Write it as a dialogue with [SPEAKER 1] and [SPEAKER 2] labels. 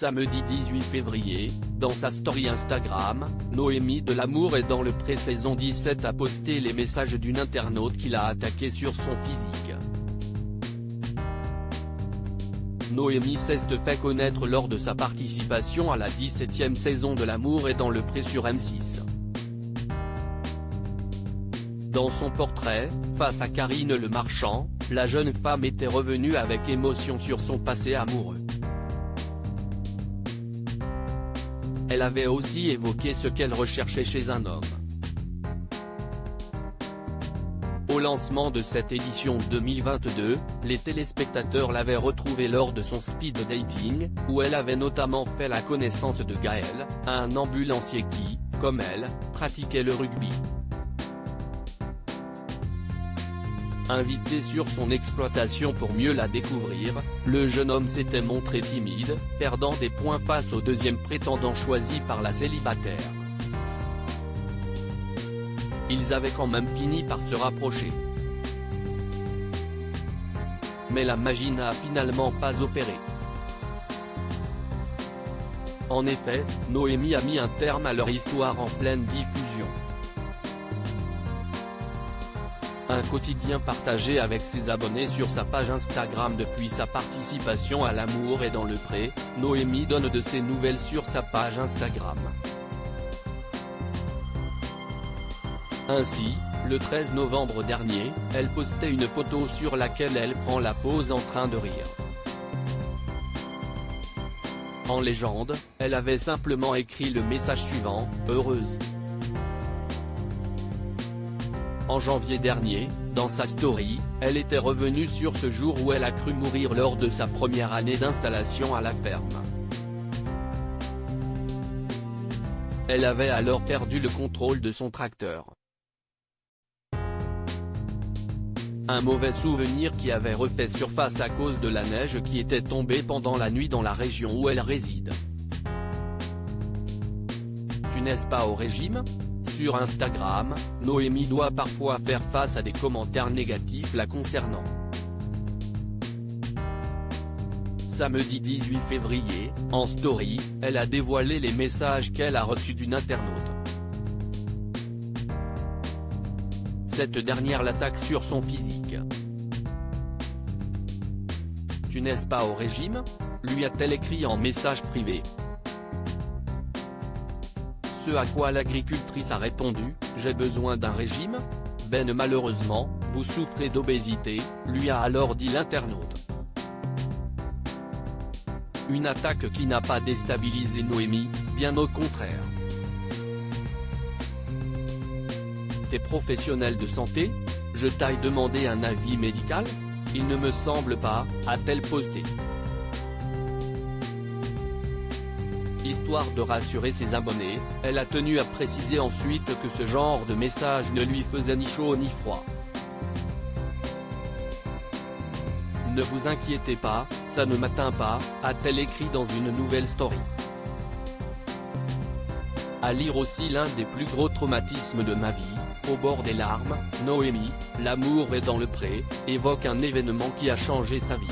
[SPEAKER 1] Samedi 18 février, dans sa story Instagram, Noémie de L'Amour est dans le pré saison 17 a posté les messages d'une internaute qui l'a attaqué sur son physique. Noémie s'est fait connaître lors de sa participation à la 17e saison de L'Amour est dans le pré sur M6. Dans son portrait, face à Karine Le Marchand, la jeune femme était revenue avec émotion sur son passé amoureux. Elle avait aussi évoqué ce qu'elle recherchait chez un homme. Au lancement de cette édition 2022, les téléspectateurs l'avaient retrouvée lors de son speed dating, où elle avait notamment fait la connaissance de Gaël, un ambulancier qui, comme elle, pratiquait le rugby. Invité sur son exploitation pour mieux la découvrir, le jeune homme s'était montré timide, perdant des points face au deuxième prétendant choisi par la célibataire. Ils avaient quand même fini par se rapprocher. Mais la magie n'a finalement pas opéré. En effet, Noémie a mis un terme à leur histoire en pleine diffusion. Un quotidien partagé avec ses abonnés sur sa page Instagram depuis sa participation à L'Amour est dans le pré, Noémie donne de ses nouvelles sur sa page Instagram. Ainsi, le 13 novembre dernier, elle postait une photo sur laquelle elle prend la pose en train de rire. En légende, elle avait simplement écrit le message suivant, « Heureuse ». En janvier dernier, dans sa story, elle était revenue sur ce jour où elle a cru mourir lors de sa première année d'installation à la ferme. Elle avait alors perdu le contrôle de son tracteur. Un mauvais souvenir qui avait refait surface à cause de la neige qui était tombée pendant la nuit dans la région où elle réside. Tu n'es pas au régime ? Sur Instagram, Noémie doit parfois faire face à des commentaires négatifs la concernant. Samedi 18 février, en story, elle a dévoilé les messages qu'elle a reçus d'une internaute. Cette dernière l'attaque sur son physique. « Tu n'es pas au régime ?» lui a-t-elle écrit en message privé. Ce à quoi l'agricultrice a répondu, « J'ai besoin d'un régime ? Ben malheureusement, vous souffrez d'obésité », lui a alors dit l'internaute. Une attaque qui n'a pas déstabilisé Noémie, bien au contraire. T'es professionnel de santé ? Je t'ai demandé un avis médical ? Il ne me semble pas, a-t-elle posté. Histoire de rassurer ses abonnés, elle a tenu à préciser ensuite que ce genre de message ne lui faisait ni chaud ni froid. Ne vous inquiétez pas, ça ne m'atteint pas, a-t-elle écrit dans une nouvelle story. À lire aussi l'un des plus gros traumatismes de ma vie, au bord des larmes, Noémie, L'Amour est dans le pré, évoque un événement qui a changé sa vie.